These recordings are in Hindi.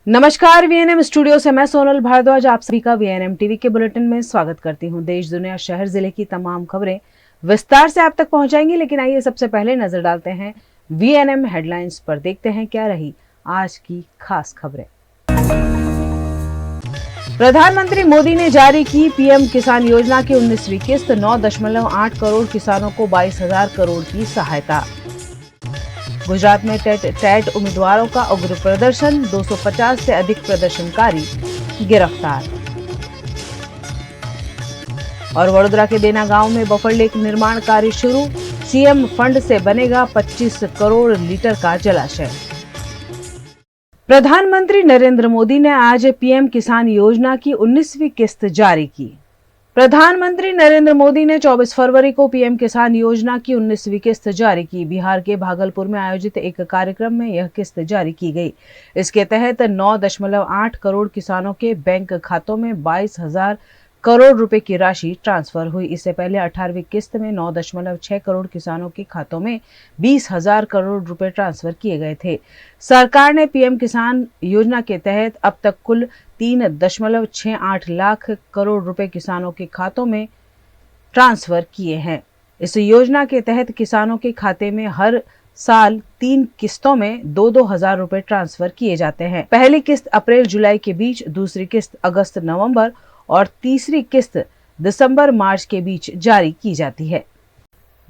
नमस्कार, वीएनएम स्टूडियो से मैं सोनल भारद्वाज आप सभी का वीएनएम टीवी के बुलेटिन में स्वागत करती हूं। देश, दुनिया, शहर, जिले की तमाम खबरें विस्तार से आप तक पहुंचाएंगी, लेकिन आइए सबसे पहले नजर डालते हैं वीएनएम हेडलाइंस पर। देखते हैं क्या रही आज की खास खबरें। प्रधानमंत्री मोदी ने जारी की पीएम किसान योजना की 19वीं किस्त। 9.8 करोड़ किसानों को 22,000 करोड़ की सहायता। गुजरात में टेट उम्मीदवारों का उग्र प्रदर्शन, 250 से अधिक प्रदर्शनकारी गिरफ्तार। और वडोदरा के देना गांव में बफर लेक निर्माण कार्य शुरू, सीएम फंड से बनेगा 25 करोड़ लीटर का जलाशय। प्रधानमंत्री नरेंद्र मोदी ने आज पीएम किसान योजना की 19वीं किस्त जारी की। प्रधानमंत्री नरेंद्र मोदी ने 24 फरवरी को पीएम किसान योजना की 19वीं किस्त जारी की। बिहार के भागलपुर में आयोजित एक कार्यक्रम में यह किस्त जारी की गई। इसके तहत 9.8 करोड़ किसानों के बैंक खातों में 22,000 करोड़ रुपए की राशि ट्रांसफर हुई। इससे पहले 18वीं किस्त में 9.6 करोड़ किसानों के खातों में 20,000 करोड़ रुपए ट्रांसफर किए गए थे। सरकार ने पीएम किसान योजना के तहत अब तक कुल 3.68 लाख करोड़ रुपए किसानों के खातों में ट्रांसफर किए हैं। इस योजना के तहत किसानों के खाते में हर साल 3 किस्तों में 2-2 हजार रुपए ट्रांसफर किए जाते हैं। पहली किस्त अप्रैल जुलाई के बीच, दूसरी किस्त अगस्त नवंबर और तीसरी किस्त दिसंबर मार्च के बीच जारी की जाती है।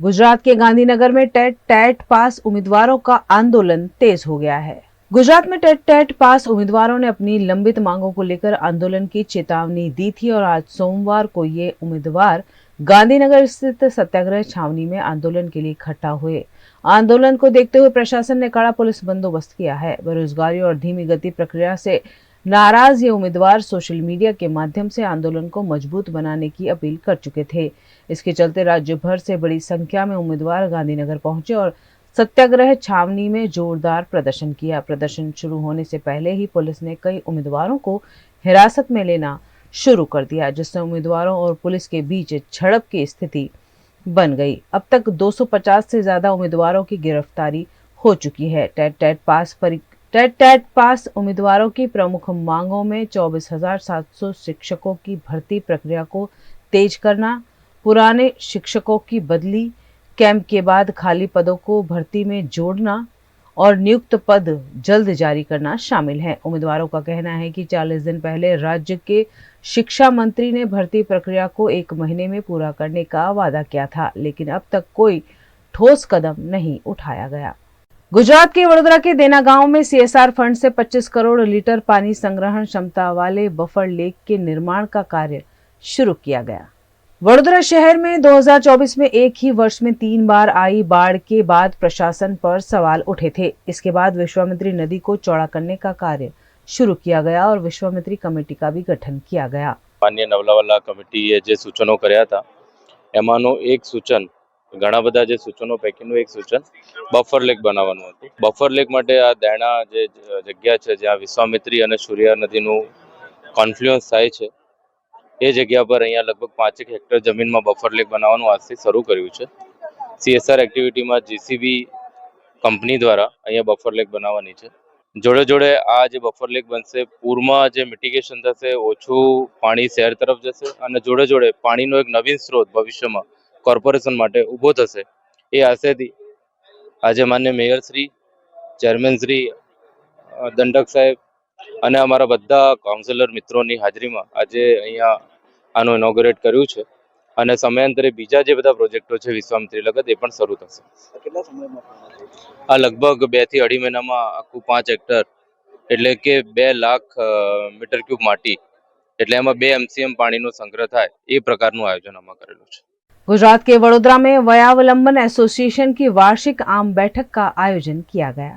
गुजरात के गांधीनगर में टेट पास उम्मीदवारों का आंदोलन तेज हो गया है। गुजरात में टेट पास उम्मीदवारों ने अपनी लंबित मांगों को लेकर आंदोलन की चेतावनी दी थी और आज सोमवार को ये उम्मीदवार गांधीनगर स्थित सत्याग्रह छावनी में आंदोलन के लिए इकट्ठा हुए। आंदोलन को देखते हुए प्रशासन ने कड़ा पुलिस बंदोबस्त किया है। बेरोजगारी और धीमी गति प्रक्रिया से नाराज ये उम्मीदवार सोशल मीडिया के माध्यम से आंदोलन को मजबूत बनाने की अपील कर चुके थे। इसके चलते राज्य भर से बड़ी संख्या में उम्मीदवार गांधीनगर पहुंचे और सत्याग्रह छावनी में जोरदार प्रदर्शन किया। प्रदर्शन शुरू होने से पहले ही पुलिस ने कई उम्मीदवारों को हिरासत में लेना शुरू कर दिया, जिससे उम्मीदवारों और पुलिस के बीच झड़प की स्थिति बन गई। अब तक 250 से ज्यादा उम्मीदवारों की गिरफ्तारी हो चुकी है। टेट पास उम्मीदवारों की प्रमुख मांगों में 24,700 शिक्षकों की भर्ती प्रक्रिया को तेज करना, पुराने शिक्षकों की बदली, कैंप के बाद खाली पदों को भर्ती में जोड़ना और नियुक्त पद जल्द जारी करना शामिल है। उम्मीदवारों का कहना है कि 40 दिन पहले राज्य के शिक्षा मंत्री ने भर्ती प्रक्रिया को 1 महीने में पूरा करने का वादा किया था, लेकिन अब तक कोई ठोस कदम नहीं उठाया गया। गुजरात के वडोदरा के देना गांव में सीएसआर फंड से 25 करोड़ लीटर पानी संग्रहण क्षमता वाले बफर लेक के निर्माण का कार्य शुरू किया गया। वडोदरा शहर में 2024 में एक ही वर्ष में 3 बार आई बाढ़ के बाद प्रशासन पर सवाल उठे थे। इसके बाद विश्वामित्री नदी को चौड़ा करने का कार्य शुरू किया गया और विश्वामित्री कमेटी का भी गठन किया गया। माननीय नवलावाला कमिटीए जे सूचनो कर्या था एमांनो एक सूचन, घણા બધા જે સૂચનો પૈકીનું એક સૂચન બફર લેક બનાવવાનું હતું। બફર લેક માટે આ દેણા જે જગ્યા છે જ્યાં વિશ્વામિત્રી અને સૂર્યા નદીનું કોન્ફ્લુઅન્સ થાય છે એ જગ્યા પર અહીંયા લગભગ 5 હેક્ટર જમીનમાં બફર લેક બનાવવાનું આજથી શરૂ કર્યું છે। સીએસઆર એક્ટિવિટીમાં જીસીબી કંપની દ્વારા અહીંયા બફર લેક બનાવવાની છે। જોડે જોડે આ જે બફર લેક બનશે પૂરમાં જે મિટિગેશન થશે, ઓછું પાણી શહેર તરફ જશે અને જોડે જોડે પાણીનો એક નવીન સ્ત્રોત ભવિષ્યમાં કોર્પોરેશન માટે ઊભો થશે એ આશયથી આજે માન્ય મેયર શ્રી, ચેરમેન શ્રી, દંડક સાહેબ અને અમારા બધા કાઉન્સિલર મિત્રોની હાજરીમાં આજે અહીંયા આનું ઇનોગ્રેટ કર્યું છે અને સમયાંતરે બીજા જે બધા પ્રોજેક્ટો છે વિશ્વામિત્રી લગત એ પણ શરૂ થશે। કેટલા સમયમાં આ લગભગ 2 થી 2.5 મહિનામાં આખું 5 હેક્ટર એટલે કે 2 લાખ મીટર ક્યુબ માટી એટલે એમાં 2 MCM પાણીનો સંગ્રહ થાય એ પ્રકારનું આયોજન આમાં કરેલું છે। गुजरात के वडोदरा में वयावलंबन एसोसिएशन की वार्षिक आम बैठक का आयोजन किया गया।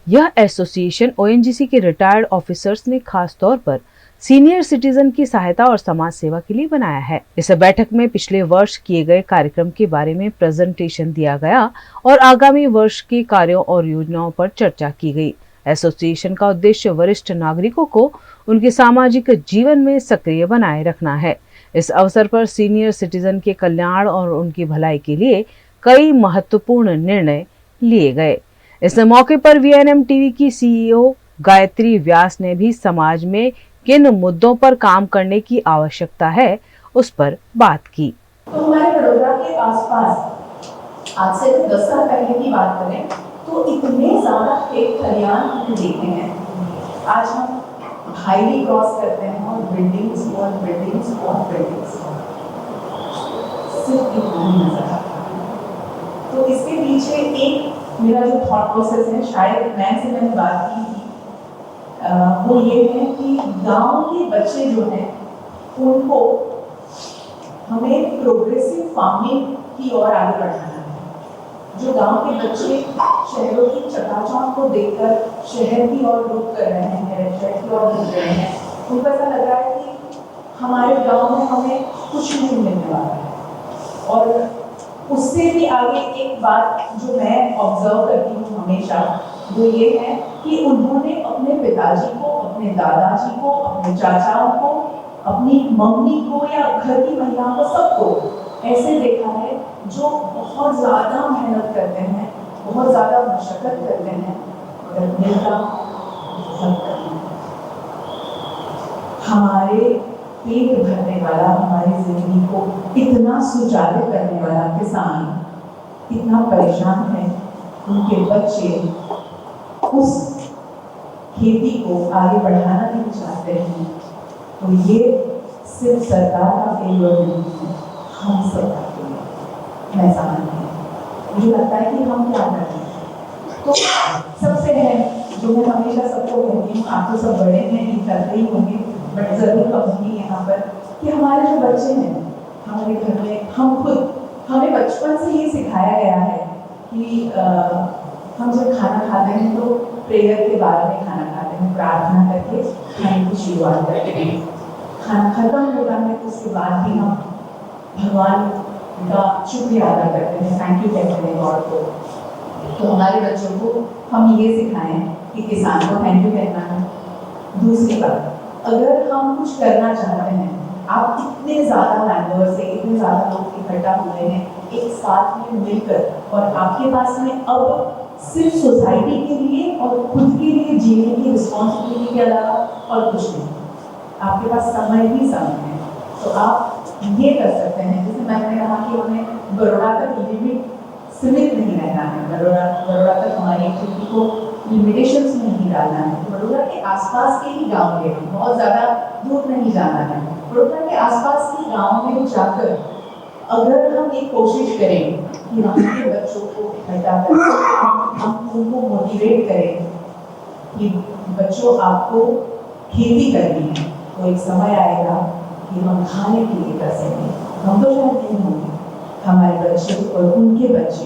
यह एसोसिएशन ओएनजीसी के रिटायर्ड ऑफिसर्स ने खास तौर पर सीनियर सिटीजन की सहायता और समाज सेवा के लिए बनाया है। इस बैठक में पिछले वर्ष किए गए कार्यक्रम के बारे में प्रेजेंटेशन दिया गया और आगामी वर्ष के कार्यों और योजनाओं पर चर्चा की गई। एसोसिएशन का उद्देश्य वरिष्ठ नागरिकों को उनके सामाजिक जीवन में सक्रिय बनाए रखना है। इस अवसर पर सीनियर सिटीजन के कल्याण और उनकी भलाई के लिए कई महत्वपूर्ण निर्णय लिए गए। इस मौके पर वीएनएम टीवी की सीईओ गायत्री व्यास ने भी समाज में किन मुद्दों पर काम करने की आवश्यकता है उस पर बात की। तो हमारे बड़ौदा के आसपास आज से 10 साल पहले की बात करें तो इतने ज़्यादा खेत खलियान हमने देखे हैं। आज हम हाईवे क्रॉस करते हैं और बिल्डिंग्स सिर्फ इतना ही नजर आता है। तो इसके पीछे एक मेरा जो थॉट प्रोसेस है, शायद मैंने बात की थी, वो ये है कि गांव के बच्चे जो हैं उनको हमें प्रोग्रेसिव फार्मिंग की ओर आगे बढ़ाना है। जो गांव के बच्चे शहरों की चकाचौंध को देखकर शहर की ओर रुख कर रहे हैं, शहर की ओर रुक रहे हैं, उनको ऐसा लग रहा है कि हमारे गांव में हमें कुछ नहीं मिलने वाला है। और उससे भी आगे एक बात जो मैं ऑब्जर्व करती हूँ हमेशा, वो ये है कि उन्होंने अपने पिताजी को, अपने दादाजी को, अपने चाचाओं को, अपनी मम्मी को या घर की महिलाओं को, सबको ऐसे देखा है जो बहुत ज़्यादा मेहनत करते हैं, बहुत ज़्यादा मशक्क़त करते हैं, मगर मिलता बहुत कम है। हमारे पेट भरने वाला, हमारी जिंदगी को इतना सुचारू करने वाला किसान इतना परेशान है, उनके बच्चे उस खेती को आगे बढ़ाना नहीं चाहते हैं। तो ये सिर्फ सरकार का फेलियर नहीं है, हम सब का फेलियर मैं समझती हूँ। मुझे लगता है कि हम क्या कर रहे हैं। तो सबसे है जो मैं हमेशा सबको कहती हूँ, आप तो सब बड़े हैं, ये करते ही होंगे, बट ज़रूर कहूँगी यहाँ पर कि हमारे जो बच्चे हैं हमारे घर में, हम खुद, हमें बचपन से ये सिखाया गया है कि हम जब खाना खाते हैं तो प्रेयर के बाद में खाना खाते हैं, प्रार्थना करके खाने की शुरुआत करते हैं। खाना खत्म होता है तो उसके बाद भी हम भगवान का शुक्रिया अदा करते हैं, थैंक यू कहते हैं गॉड को। तो हमारे बच्चों को हम ये सिखाएं कि किसान को थैंक यू कहना है। दूसरी बात, अगर हम कुछ करना चाहते हैं, आप इतने ज़्यादा मेंबर्स से, इतने ज़्यादा लोग इकट्ठा हुए हैं एक साथ में मिलकर, और आपके पास में अब सिर्फ सोसाइटी के लिए और खुद के लिए जीने की रिस्पॉन्सिबिलिटी के अलावा और कुछ नहीं, आपके पास समय ही समय है। तो आप ये कर सकते हैं, जैसे मैंने कहा कि हमें बड़ौदा तक लिमिट सीमित नहीं रहना है, बड़ौदा तक हमारी एक्टिविटी को लिमिटेशंस में नहीं डालना है। बड़ौदा के आसपास के ही गाँव के, बहुत ज़्यादा दूर नहीं जाना है। बड़ौदा के आसपास के गाँव में जाकर अगर हम एक कोशिश करें कि वहाँ के बच्चों को इकट्ठा करें, हम उनको मोटिवेट करें कि बच्चों आपको खेती करनी है, तो एक समय आएगा कि हम खाने के लिए कर सकें। हम तो शायद नहीं होंगे, हमारे बच्चे और उनके बच्चे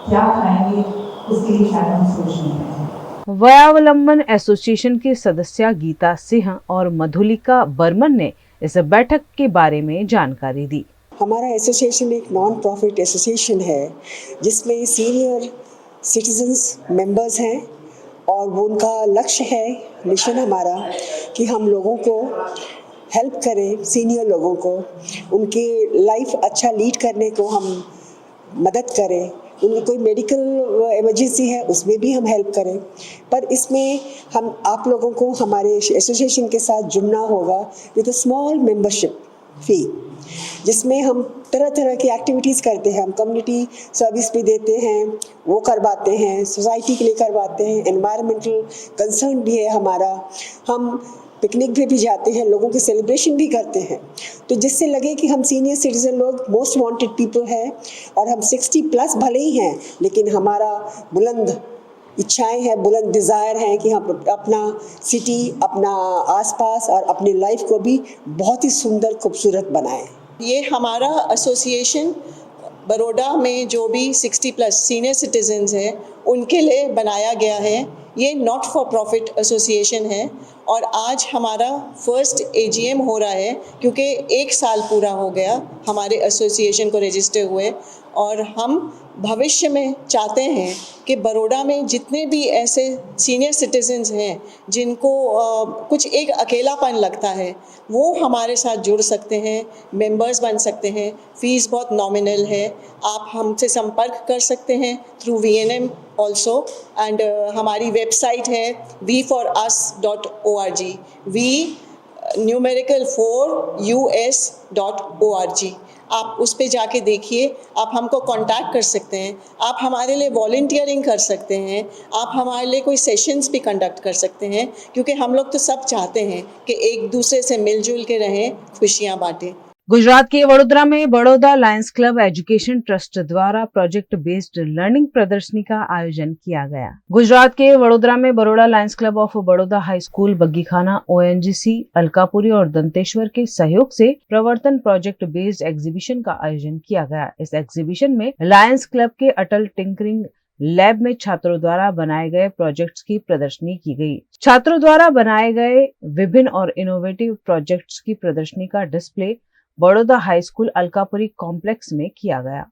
क्या खाएंगे उसके लिए शायद हम सोच नहीं रहे हैं। वयावलंबन एसोसिएशन की सदस्य गीता सिंह और मधुलिका बर्मन ने इस बैठक के बारे में जानकारी दी। हमारा एसोसिएशन एक नॉन प्रॉफिट एसोसिएशन है जिसमें सीनियर सिटीजन्स मेंबर्स हैं, और वो उनका लक्ष्य है, मिशन हमारा, कि हम लोगों को हेल्प करें, सीनियर लोगों को उनके लाइफ अच्छा लीड करने को हम मदद करें। उनकी कोई मेडिकल इमरजेंसी है उसमें भी हम हेल्प करें, पर इसमें हम आप लोगों को हमारे एसोसिएशन के साथ जुड़ना होगा with a small membership fee, जिसमें हम तरह तरह की एक्टिविटीज़ करते हैं। हम कम्युनिटी सर्विस भी देते हैं, वो करवाते हैं, सोसाइटी के लिए करवाते हैं, एनवायरमेंटल कंसर्न भी है हमारा, हम पिकनिक भी जाते हैं, लोगों के सेलिब्रेशन भी करते हैं। तो जिससे लगे कि हम सीनियर सिटीजन लोग मोस्ट वांटेड पीपल हैं, और हम 60+ भले ही हैं, लेकिन हमारा बुलंद इच्छाएं हैं, बुलंद डिज़ायर हैं कि हम अपना सिटी, अपना आसपास और अपनी लाइफ को भी बहुत ही सुंदर खूबसूरत बनाएं। ये हमारा एसोसिएशन बड़ौदा में जो भी 60+ सीनियर सिटीजन्स हैं उनके लिए बनाया गया है। ये नॉट फॉर प्रॉफिट एसोसिएशन है, और आज हमारा फर्स्ट AGM हो रहा है क्योंकि 1 साल पूरा हो गया हमारे एसोसिएशन को रजिस्टर हुए, और हम भविष्य में चाहते हैं कि बड़ौदा में जितने भी ऐसे सीनियर सिटीजन्स हैं जिनको कुछ एक अकेलापन लगता है, वो हमारे साथ जुड़ सकते हैं, मेंबर्स बन सकते हैं। फ़ीस बहुत नॉमिनल है। आप हमसे संपर्क कर सकते हैं थ्रू VNM ऑल्सो, एंड हमारी वेबसाइट है v4us.org, v4us.org। आप उस पे जाके देखिए, आप हमको कांटेक्ट कर सकते हैं, आप हमारे लिए वॉलंटियरिंग कर सकते हैं, आप हमारे लिए कोई सेशंस भी कंडक्ट कर सकते हैं, क्योंकि हम लोग तो सब चाहते हैं कि एक दूसरे से मिलजुल के रहें, खुशियाँ बांटें। गुजरात के वडोदरा में Baroda lions club education trust द्वारा प्रोजेक्ट बेस्ड लर्निंग प्रदर्शनी का आयोजन किया गया। गुजरात के वडोदरा में Baroda lions club of Baroda high school, Baggikhana, ONGC, Alkapuri और दंतेश्वर के सहयोग से प्रवर्तन प्रोजेक्ट बेस्ड एग्जीबिशन का आयोजन किया गया। इस एग्जीबिशन में लायंस क्लब के अटल टिंकरिंग लैब में छात्रों द्वारा बनाए गए प्रोजेक्ट्स की प्रदर्शनी की गई। छात्रों द्वारा बनाए गए विभिन्न और इनोवेटिव प्रोजेक्ट्स की प्रदर्शनी का display Baroda high school Alkapuri complex में किया गया।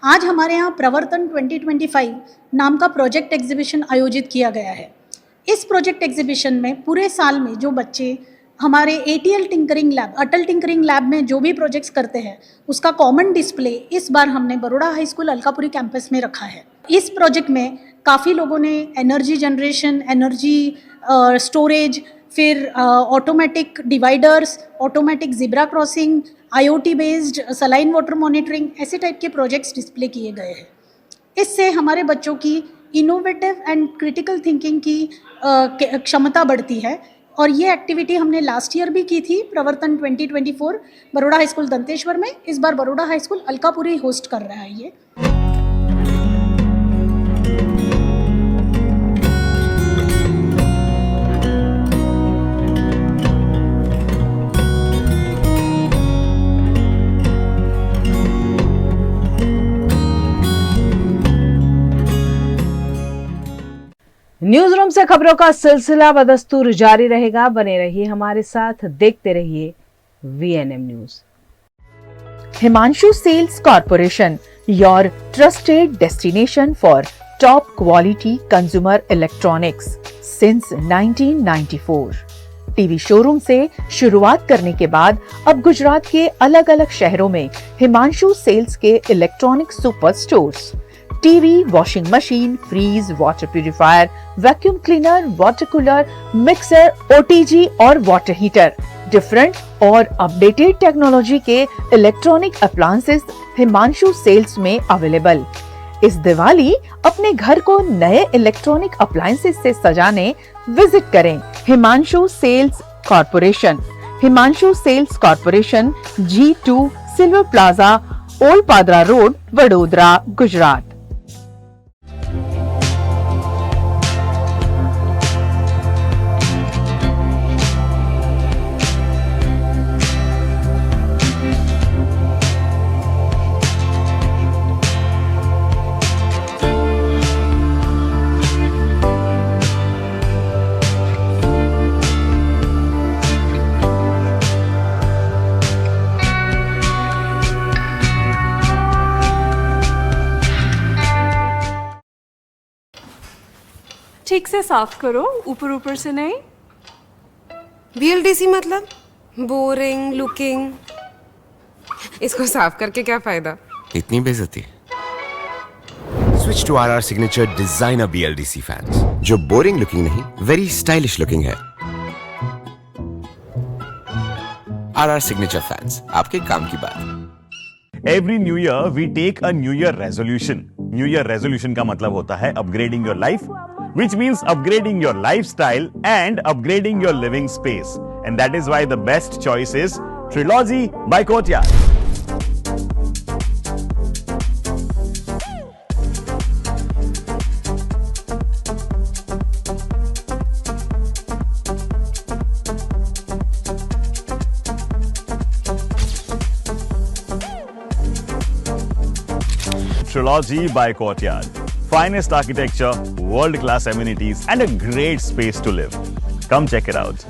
आज हमारे यहाँ प्रवर्तन 2025 नाम का प्रोजेक्ट एग्जीबिशन आयोजित किया गया है। इस प्रोजेक्ट एग्जीबिशन में पूरे साल में जो बच्चे हमारे ATL टिंकरिंग लैब, अटल टिंकरिंग लैब में जो भी प्रोजेक्ट्स करते हैं, उसका कॉमन डिस्प्ले इस बार हमने Baroda high school Alkapuri campus में रखा है। इस प्रोजेक्ट में काफ़ी लोगों ने एनर्जी जनरेशन, एनर्जी स्टोरेज, फिर automatic dividers, automatic zebra crossing, IoT based saline water monitoring, ऐसे टाइप के प्रोजेक्ट्स डिस्प्ले किए गए हैं। इससे हमारे बच्चों की इनोवेटिव एंड क्रिटिकल थिंकिंग की क्षमता बढ़ती है। और ये एक्टिविटी हमने लास्ट ईयर भी की थी, प्रवर्तन 2024 बड़ौदा हाई स्कूल दंतेश्वर में। इस बार Baroda high school Alkapuri host कर रहा है ये। न्यूज रूम से खबरों का सिलसिला बदस्तूर जारी रहेगा। बने रहिए हमारे साथ, देखते रहिए VNM news. Himanshu Sales Corporation, your trusted destination for top quality consumer electronics since 1994. TV showroom से शुरुआत करने के बाद अब गुजरात के अलग अलग शहरों में हिमांशु सेल्स के electronic super stores, TV, washing machine, fridge, water purifier, vacuum cleaner, water cooler, mixer, OTG और वाटर हीटर, डिफरेंट और अपडेटेड टेक्नोलॉजी के इलेक्ट्रॉनिक अप्लायंसेस हिमांशु सेल्स में अवेलेबल। इस दिवाली अपने घर को नए इलेक्ट्रॉनिक अप्लायंसेस से सजाने विजिट करें Himanshu sales corporation. Himanshu sales corporation, G2 silver plaza, old Padra road, Vadodara, Gujarat. ठीक से साफ करो, ऊपर ऊपर से नहीं। VLDC मतलब बोरिंग लुकिंग। इसको साफ करके क्या फायदा? इतनी बेइज्जती। Switch to RR signature designer BLDC fans, जो बोरिंग लुकिंग नहीं, वेरी स्टाइलिश लुकिंग है। RR सिग्नेचर फैंस, आपके काम की बात। Every new year we take a New Year resolution. New Year resolution का मतलब होता है upgrading your life, which means upgrading your lifestyle and upgrading your living space. And that is why the best choice is Trilogy by Courtyard. Trilogy by Courtyard. Finest architecture, world-class amenities, and a great space to live. Come check it out.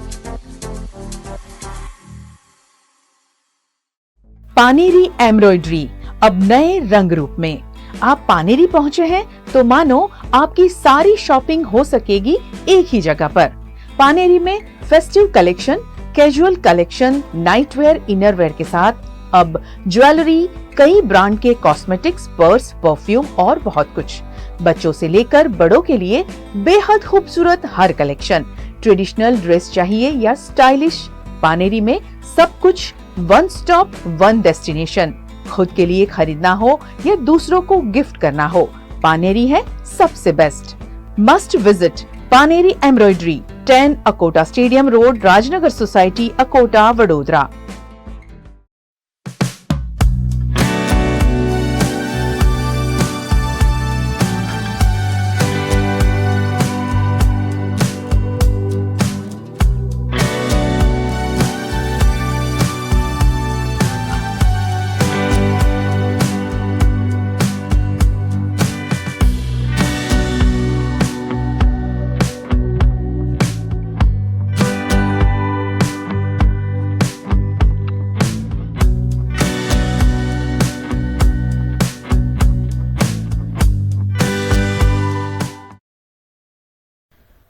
Paneri embroidery अब नए रंग रूप में। आप पानेरी पहुंचे हैं तो मानो आपकी सारी शॉपिंग हो सकेगी एक ही जगह पर। पानेरी में festive collection, casual collection, nightwear, innerwear के साथ अब ज्वेलरी, कई ब्रांड के कॉस्मेटिक्स, पर्स, परफ्यूम और बहुत कुछ। बच्चों से लेकर बड़ों के लिए बेहद खूबसूरत हर कलेक्शन। ट्रेडिशनल ड्रेस चाहिए या स्टाइलिश, पानेरी में सब कुछ वन स्टॉप वन डेस्टिनेशन। खुद के लिए खरीदना हो या दूसरों को गिफ्ट करना हो, पानेरी है सबसे best. Must visit Paneri embroidery, 10 Akota stadium road, Rajnagar society, Akota, Vadodara.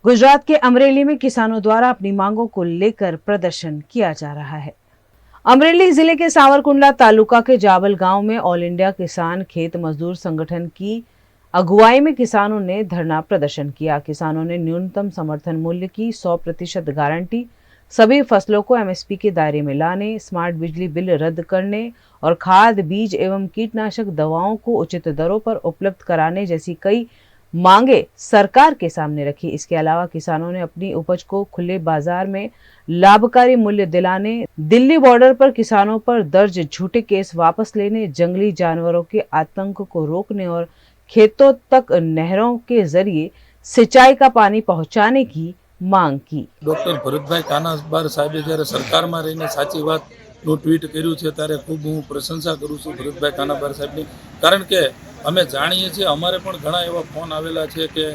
Gujarat के अमरेली में किसानों द्वारा अपनी मांगों को लेकर प्रदर्शन किया जा रहा है। अमरेली जिले के सावरकुंडला तालुका के जाबल गांव में ऑल इंडिया किसान खेत मजदूर संगठन की अगुवाई में किसानों ने धरना प्रदर्शन किया। किसानों ने न्यूनतम समर्थन मूल्य की 100% गारंटी, सभी फसलों को एमएसपी के दायरे में लाने, स्मार्ट बिजली बिल रद्द करने और खाद, बीज एवं कीटनाशक दवाओं को उचित दरों पर उपलब्ध कराने जैसी कई मांगे सरकार के सामने रखी। इसके अलावा किसानों ने अपनी उपज को खुले बाजार में लाभकारी मूल्य दिलाने, दिल्ली बॉर्डर पर किसानों पर दर्ज झूठे केस वापस लेने, जंगली जानवरों के आतंक को रोकने और खेतों तक नहरों के जरिए सिंचाई का पानी पहुंचाने की માંગ की। ડોક્ટર ભરતભાઈ કાનાબાર સાહેબે જ્યારે સરકારમાં રહીને સાચી વાતનું ટ્વીટ કર્યું છે ત્યારે ખૂબ હું પ્રશંસા કરું છું ભરતભાઈ કાનાબાર સાહેબની, કારણ કે અમે જાણીએ છીએ, અમારે પણ ઘણા એવા ફોન આવેલા છે કે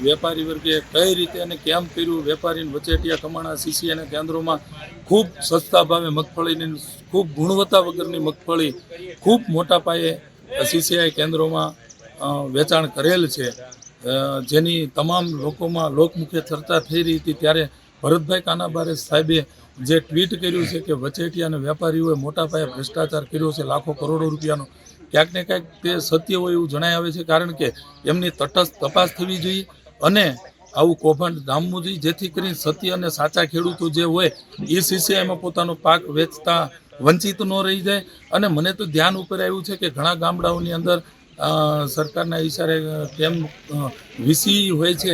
વેપારી વર્ગે કઈ રીતે અને કેમ કર્યું, વેપારી વચેટિયા કમાણા સીસીઆઈના કેન્દ્રોમાં ખૂબ સસ્તા ભાવે મગફળીની, ખૂબ ગુણવત્તા વગરની મગફળી ખૂબ મોટા પાયે સીસીઆઈ કેન્દ્રોમાં વેચાણ કરેલ છે, જેની તમામ લોકોમાં લોકમુખે ચર્ચા થઈ રહી હતી। ત્યારે ભરતભાઈ કાનાબારે સાહેબે જે ટ્વીટ કર્યું છે કે વચેટિયા અને વેપારીઓએ મોટા પાયે ભ્રષ્ટાચાર કર્યો છે, લાખો કરોડો રૂપિયાનો, ક્યાંક ને ક્યાંક તે સત્ય હોય એવું જણાઈ આવે છે, કારણ કે એમની તટસ્થ તપાસ થવી જોઈએ અને આવું કૌભાંડ ડામવું જોઈએ, જેથી કરીને સત્ય અને સાચા ખેડૂતો જે હોય એ સીસીઆઈમાં પોતાનો પાક વેચતા વંચિત ન રહી જાય। અને મને તો ધ્યાન ઉપર આવ્યું છે કે ઘણા ગામડાઓની અંદર સરકારના ઈશારે કેમ વીસી હોય છે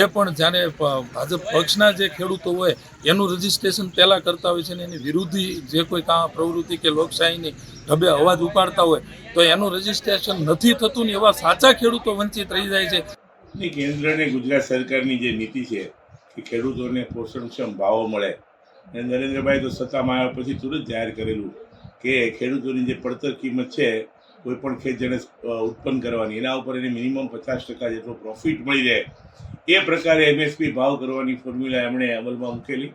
એ પણ જ્યારે ભાજપ પક્ષના જે ખેડૂતો હોય એનું રજિસ્ટ્રેશન પહેલાં કરતા હોય છે ને એની વિરોધી જે કોઈ પ્રવૃત્તિ કે લોકશાહીની ઢબે અવાજ ઉપાડતા હોય તો એનું રજિસ્ટ્રેશન નથી થતું ને એવા સાચા ખેડૂતો વંચિત રહી જાય છે। કેન્દ્ર અને ગુજરાત સરકારની જે નીતિ છે કે ખેડૂતોને પોષણક્ષમ ભાવો મળે, અને નરેન્દ્રભાઈ તો સત્તામાં આવ્યા પછી તુરંત જાહેર કરેલું કે ખેડૂતોની જે પડતર કિંમત છે કોઈ પણ ખેત જેને ઉત્પન્ન કરવાની એના ઉપર એને મિનિમમ 50% જેટલો પ્રોફિટ મળી જાય એ પ્રકારે એમએસપી ભાવ કરવાની ફોર્મ્યુલા એમણે અમલમાં મૂકેલી।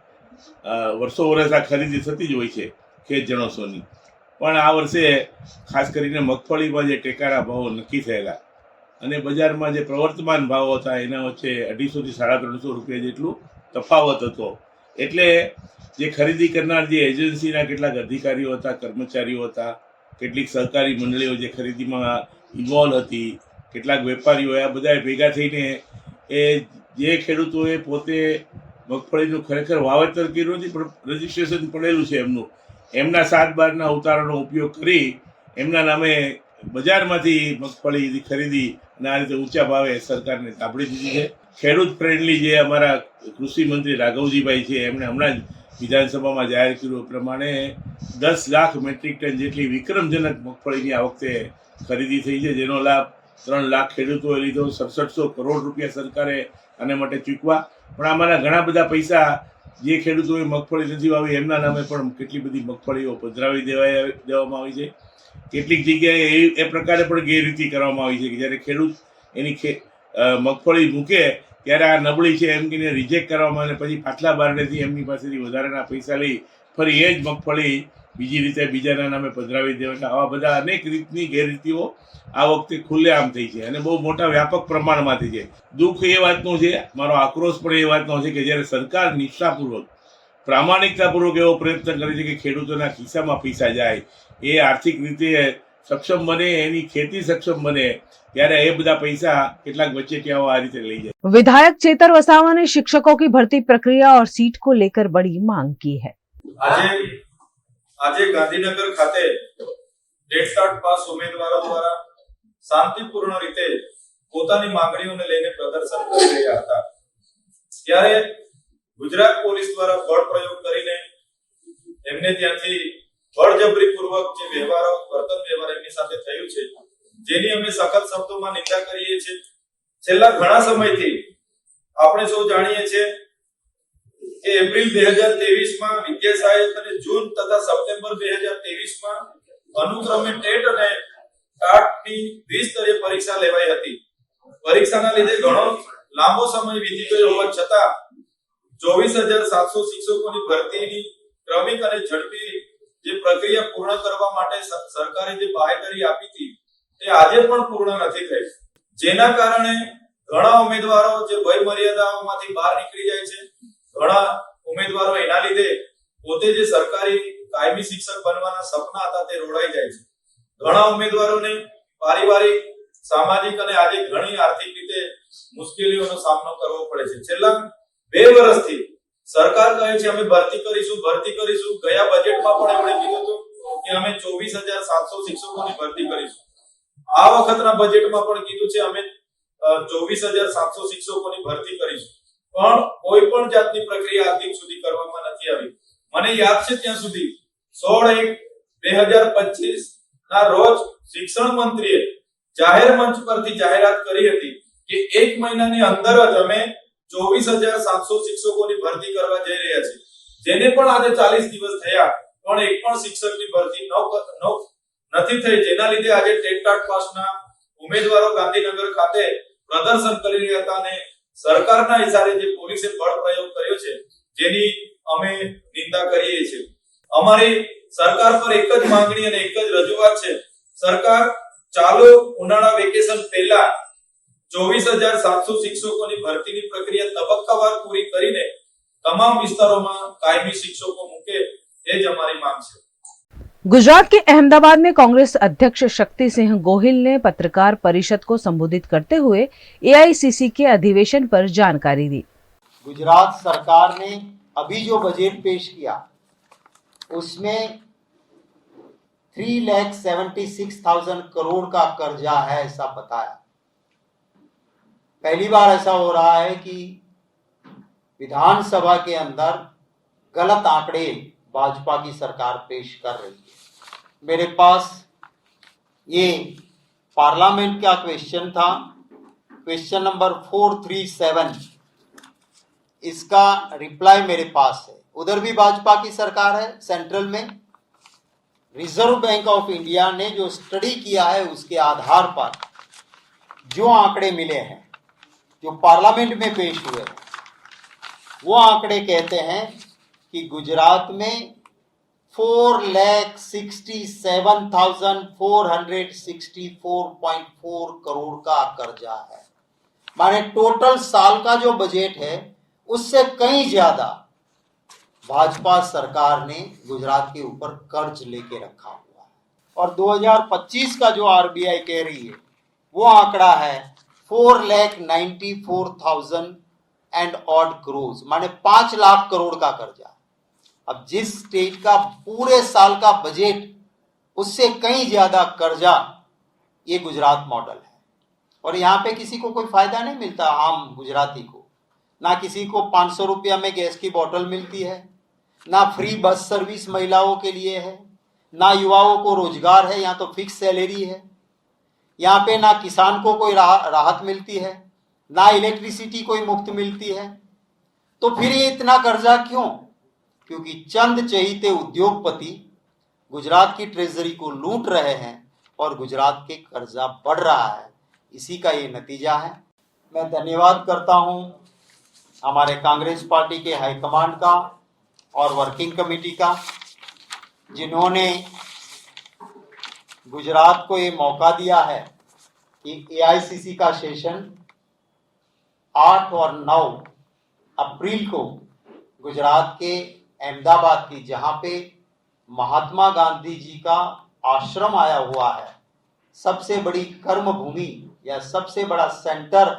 વર્ષો વર્ષ આ ખરીદી થતી જ હોય છે ખેત જણસોની, પણ આ વર્ષે ખાસ કરીને મગફળીમાં જે ટેકાના ભાવો નક્કી થયેલા અને બજારમાં જે પ્રવર્તમાન ભાવો હતા એના વચ્ચે 250 થી 350 રૂપિયા જેટલું તફાવત હતો। એટલે જે ખરીદી કરનાર જે એજન્સીના કેટલાક અધિકારીઓ હતા, કર્મચારીઓ હતા, કેટલીક સહકારી મંડળીઓ જે ખરીદીમાં ઇન્વોલ્વ હતી, કેટલાક વેપારીઓ, આ બધાએ ભેગા થઈને એ જે ખેડૂતોએ પોતે મગફળીનું ખરેખર વાવેતર કર્યું નથી પણ રજિસ્ટ્રેશન પડેલું છે એમનું, એમના 7/12ના ઉતારાનો ઉપયોગ કરી એમના નામે બજારમાંથી મગફળી ખરીદી અને આ રીતે ઊંચા ભાવે સરકારને તાપડી દીધી છે। ખેડૂત ફ્રેન્ડલી જે અમારા કૃષિ મંત્રી રાઘવજીભાઈ છે એમણે હમણાં જ વિધાનસભામાં જાહેર કર્યું પ્રમાણે 10 લાખ મેટ્રિક ટન જેટલી વિક્રમજનક મગફળીની આ વખતે ખરીદી થઈ છે, જેનો લાભ 3 લાખ ખેડૂતોએ લીધો। 6700 કરોડ રૂપિયા સરકારે આના માટે ચૂકવા, પણ આમાંના ઘણા બધા પૈસા જે ખેડૂતોએ મગફળી નથી વાવી એમના નામે પણ કેટલી બધી મગફળીઓ પધરાવી દેવામાં આવી છે. કેટલીક જગ્યાએ એ પ્રકારે પણ ગેરરીતિ કરવામાં આવી છે કે જ્યારે ખેડૂત એની મગફળી મૂકે ત્યારે આ નબળી છે એમ કહીને રિજેક્ટ કરવામાં અને પછી પાછલા બારણેથી એમની પાસેથી વધારાના પૈસા લઈ ફરી એ જ મગફળી બીજી રીતે બીજાના નામે પધરાવી દેવા. એટલે આવા બધા અનેક રીતની ગેરરીતિઓ આ વખતે ખુલ્લેઆમ થઈ છે અને બહુ મોટા વ્યાપક પ્રમાણમાં થઈ છે. દુઃખ એ વાતનું છે, મારો આક્રોશ પણ એ વાતનો છે કે જ્યારે સરકાર નિષ્ઠાપૂર્વક પ્રામાણિકતાપૂર્વક એવો પ્રયત્ન કરે છે કે ખેડૂતોના ખિસ્સામાં પૈસા જાય, એ આર્થિક રીતે સક્ષમ બને, એની ખેતી સક્ષમ બને, ત્યારે એ બધા पैसा કેટલાક વચેટિયાઓ આ રીતે લઈ જાય. विधायक चेतर वसावा ने शिक्षकों की भर्ती प्रक्रिया और सीट को लेकर बड़ी मांग की है. આજે ગાંધીનગર ખાતે ટેટ ટાટ પાસ ઉમેદવારો દ્વારા શાંતિપૂર્ણ રીતે પોતાની માંગણીઓને લઈને પ્રદર્શન કરી રહ્યા હતા ત્યારે ગુજરાત પોલીસ દ્વારા બળ પ્રયોગ કરીને એમને ત્યાંથી બળજબરીપૂર્વક જે વર્તન વ્યવહાર એમની સાથે થયું છે જેની અમે સખત શબ્દોમાં નિંદા કરીએ છીએ. છેલ્લા ઘણા સમયથી આપણે સૌ જાણીએ છીએ કે એપ્રિલ 2023 માં વિદ્યા સહાયક અને જૂન તથા સપ્ટેમ્બર 2023 માં અનુક્રમે ટેટ અને ટાટની દ્વિસ્તરીય પરીક્ષા લેવાઈ હતી. પરીક્ષાના લીધે ઘણો લાંબો સમય વીતી ગયો હોવા છતાં 24700 શિક્ષકોની ભરતીની ક્રમિક અને ઝડપી જે પ્રક્રિયા પૂર્ણ કરવા માટે સરકારે જે બાહેધરી આપી હતી તે આજે પણ પૂર્ણ નથી થઈ, જેના કારણે ઘણા ઉમેદવારો જે વય મર્યાદાઓમાંથી બહાર નીકળી જાય છે. ઘણા ઉમેદવારો એના લીધે પોતે જે સરકારી કાયમી શિક્ષક બનવાના સપના હતા તે રોડાઈ જાય છે. ઘણા ઉમેદવારોને પારિવારિક, સામાજિક અને આજે ઘણી આર્થિક રીતે મુશ્કેલીઓનો સામનો કરવો પડે છે. છેલ્લા 2 વર્ષથી સરકાર કહે છે અમે ભરતી કરીશું. ગયા બજેટમાં પણ એમણે કીધું હતું કે અમે 24700 શિક્ષકોની ભરતી કરીશું. આ વખતના બજેટમાં પણ કીધું છે અમે 24700 શિક્ષકોની ભરતી કરીશું, પણ કોઈ પણ જાતની પ્રક્રિયા આજ દિન સુધી કરવામાં નથી આવી. મને યાદ છે ત્યાં સુધી 16/1/2025 ના રોજ શિક્ષણ મંત્રીએ જાહેર મંચ પરથી જાહેરાત કરી હતી કે 1 મહિનાની અંદર જ અમે 24700 શિક્ષકોની ભરતી કરવા જઈ રહ્યા છીએ, જેને પણ આજે 40 દિવસ થયા પણ એક પણ શિક્ષકની ભરતી નથી થઈ, જેના લીધે આજે ટેટ ટાટ પાસના ઉમેદવારો ગાંધીનગર ખાતે પ્રદર્શન કરી રહ્યા હતા અને સરકારના ઇશારે જે પોલીસે બળ પ્રયોગ કર્યો છે જેની અમે નિંદા કરીએ છીએ. અમારી સરકાર પર એક જ માંગણી અને એક જ રજૂઆત છે. સરકાર ચાલુ ઉનાળા વેકેશન પહેલા 24700 શિક્ષકોની ભરતીની પ્રક્રિયા તબક્કાવાર પૂરી કરીને તમામ વિસ્તારોમાં કાયમી શિક્ષકો મૂકે, એ જ અમારી માંગ છે. गुजरात के अहमदाबाद में कांग्रेस अध्यक्ष शक्ति सिंह गोहिल ने पत्रकार परिषद को संबोधित करते हुए एआईसीसी के अधिवेशन पर जानकारी दी. गुजरात सरकार ने अभी जो बजट पेश किया उसमें 3,76,000 करोड़ का कर्जा है ऐसा बताया. पहली बार ऐसा हो रहा है कि विधानसभा के अंदर गलत आंकड़े भाजपा की सरकार पेश कर रही है. मेरे पास ये पार्लियामेंट का क्वेश्चन था, क्वेश्चन नंबर 437, इसका रिप्लाई मेरे पास है. उधर भी भाजपा की सरकार है सेंट्रल में. रिजर्व बैंक ऑफ इंडिया ने जो स्टडी किया है उसके आधार पर जो आंकड़े मिले हैं, जो पार्लियामेंट में पेश हुए हैं, वो आंकड़े कहते हैं कि गुजरात में 4,67,464.4 करोड़ का कर्जा है. माने टोटल साल का जो बजट है उससे कहीं ज्यादा भाजपा सरकार ने गुजरात के ऊपर कर्ज लेके रखा हुआ है. और 2025 का जो आरबीआई कह रही है वो आंकड़ा है 4,94,000 एंड ऑड करोड़, माने 5 लाख करोड़ का कर्जा. अब जिस स्टेट का पूरे साल का बजट उससे कहीं ज्यादा कर्जा, ये गुजरात मॉडल है. और यहाँ पे किसी को कोई फायदा नहीं मिलता, आम गुजराती को. ना किसी को 500 रुपया में गैस की बोतल मिलती है, ना फ्री बस सर्विस महिलाओं के लिए है, ना युवाओं को रोजगार है, यहाँ तो फिक्स सैलरी है. यहाँ पे ना किसान को कोई राहत मिलती है, ना इलेक्ट्रिसिटी कोई मुफ्त मिलती है. तो फिर ये इतना कर्जा क्यों? क्योंकि चंद चहेते उद्योगपति गुजरात की ट्रेजरी को लूट रहे हैं और गुजरात के कर्जा बढ़ रहा है। इसी का ये नतीजा है। मैं धन्यवाद करता हूं हमारे कांग्रेस पार्टी के हाईकमांड का और वर्किंग कमेटी का, जिन्होंने गुजरात को ये मौका दिया है कि एआईसीसी का सेशन 8 और 9 अप्रैल को गुजरात के अहमदाबाद की, जहां पे महात्मा गांधी जी का आश्रम आया हुआ है, सबसे बड़ी कर्म भूमि या सबसे बड़ा सेंटर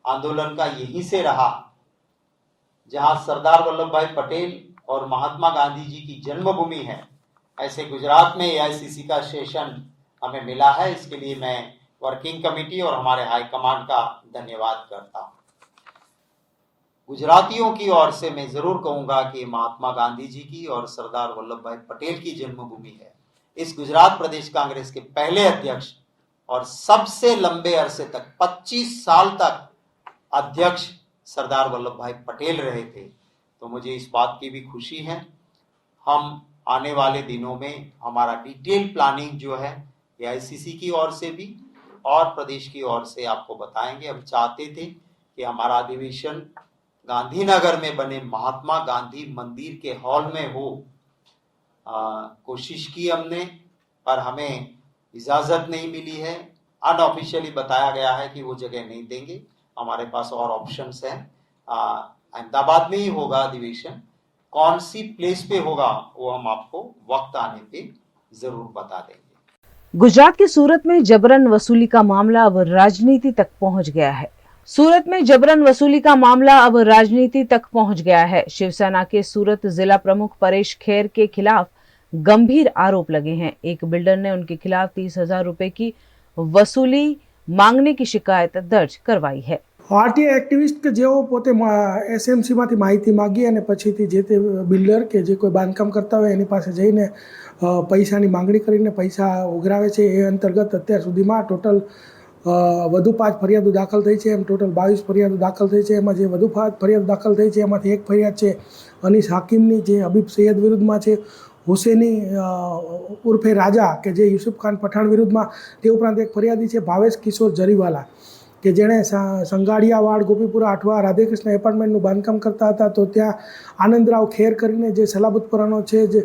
आंदोलन का यहीं से रहा, जहां सरदार वल्लभ भाई पटेल और महात्मा गांधी जी की जन्मभूमि है। ऐसे गुजरात में एआईसीसी का सेशन हमें मिला है। इसके लिए मैं वर्किंग कमेटी और हमारे हाईकमांड का धन्यवाद करता हूं। गुजरातियों की ओर से मैं जरूर कहूंगा कि महात्मा गांधी जी की और सरदार वल्लभ भाई पटेल की जन्मभूमि है। इस गुजरात प्रदेश कांग्रेस के पहले अध्यक्ष और सबसे लंबे अरसे तक 25 साल तक अध्यक्ष सरदार वल्लभ भाई पटेल रहे थे। तो मुझे इस बात की भी खुशी है। हम आने वाले दिनों में हमारा डिटेल प्लानिंग जो है एआईसीसी की ओर से भी और प्रदेश की ओर से आपको बताएंगे। हम चाहते थे कि हमारा अधिवेशन गांधीनगर में बने महात्मा गांधी मंदिर के हॉल में हो। कोशिश की हमने, पर हमें इजाजत नहीं मिली है। अनऑफिशियली बताया गया है कि वो जगह नहीं देंगे। हमारे पास और ऑप्शंस हैं। अहमदाबाद में ही होगा अधिवेशन। कौन सी प्लेस पे होगा वो हम आपको वक्त आने पे जरूर बता देंगे। गुजरात के सूरत में जबरन वसूली का मामला अब राजनीति तक पहुंच गया है। सूरत में जबरन वसूली का मामला अब राजनीति तक पहुंच गया है। शिवसेना के सूरत जिला प्रमुख परेश खेर के खिलाफ गंभीर आरोप लगे हैं। एक बिल्डर ने उनके खिलाफ 30,000 रुपए की वसूली मांगने की शिकायत दर्ज करवाई है। आरटीआई एक्टिविस्ट के जेओ पोते एसएमसी मांथी माहिती मागी अने पछीथी जे ते बिल्डर के जे कोई बांधकाम करता होय एनी पासे जईने पैसानी मांगणी करीने पैसा उघरावे छे। ए अंतर्गत अत्यार सुधीमां टोटल વધુ 5 ફરિયાદો દાખલ થઈ છે। એમ ટોટલ 22 ફરિયાદો દાખલ થઈ છે। એમાં જે વધુ ફરિયાદ દાખલ થઈ છે એમાંથી એક ફરિયાદ છે અનીસ હાકીમની, જે હબીબ સૈયદ વિરુદ્ધમાં છે। હુસેની ઉર્ફે રાજા કે જે યુસુફ ખાન પઠાણ વિરુદ્ધમાં। તે ઉપરાંત એક ફરિયાદી છે ભાવેશ કિશોર જરીવાલા કે જેણે સંગાડિયાવાડ ગોપીપુરા અઠવા રાધેકૃષ્ણ એપાર્ટમેન્ટનું બાંધકામ કરતા હતા। તો ત્યાં આનંદરાવ ખેર કરીને જે સલાબતપુરાનો છે, જે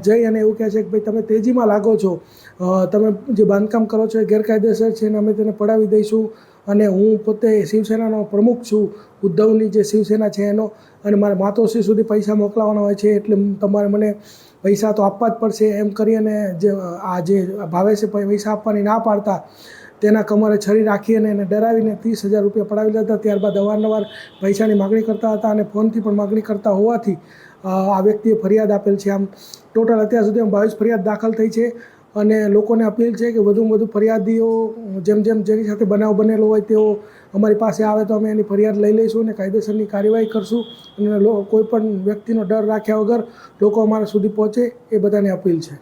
જઈ અને એવું કહે છે કે ભાઈ તમે તેજીમાં લાગો છો, તમે જે બાંધકામ કરો છો એ ગેરકાયદેસર છે અને અમે તેને પડાવી દઈશું। અને હું પોતે શિવસેનાનો પ્રમુખ છું, ઉદ્ધવની જે શિવસેના છે એનો, અને મારે માતોશ્રી સુધી પૈસા મોકલાવાના હોય છે, એટલે તમારે મને પૈસા તો આપવા જ પડશે એમ કરી અને જે ભાવે છે પૈસા આપવાની ના પાડતા તેના કમરે છરી રાખી અને એને ડરાવીને 30,000 રૂપિયા પડાવી લેતા। ત્યારબાદ અવારનવાર પૈસાની માગણી કરતા હતા અને ફોનથી પણ માગણી કરતા હોવાથી આ વ્યક્તિએ ફરિયાદ આપેલ છે। આમ ટોટલ અત્યાર સુધીમાં 22 ફરિયાદ દાખલ થઈ છે અને લોકોને અપીલ છે કે વધુમાં વધુ ફરિયાદીઓ જેમ જેની સાથે બનાવ બનેલો હોય તેઓ અમારી પાસે આવે તો અમે એની ફરિયાદ લઈ લઈશું અને કાયદેસરની કાર્યવાહી કરશું। અને કોઈ પણ વ્યક્તિનો ડર રાખ્યા વગર લોકો અમારા સુધી પહોંचे, એ બધાને અપીલ છે।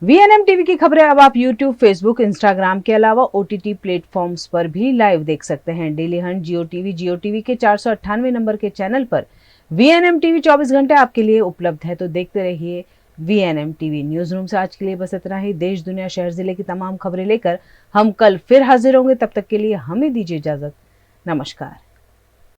वीएनएम टीवी की खबरें अब आप यूट्यूब, फेसबुक, इंस्टाग्राम के अलावा ओटीटी प्लेटफॉर्म्स पर भी लाइव देख सकते हैं। डेली हंट, जियो टीवी के 498 नंबर के चैनल पर वीएनएम टीवी 24 घंटे आपके लिए उपलब्ध है। तो देखते रहिए वीएनएम टीवी। न्यूज रूम से आज के लिए बस इतना ही। देश, दुनिया, शहर, जिले की तमाम खबरें लेकर हम कल फिर हाजिर होंगे। तब तक के लिए हमें दीजिए इजाजत। नमस्कार।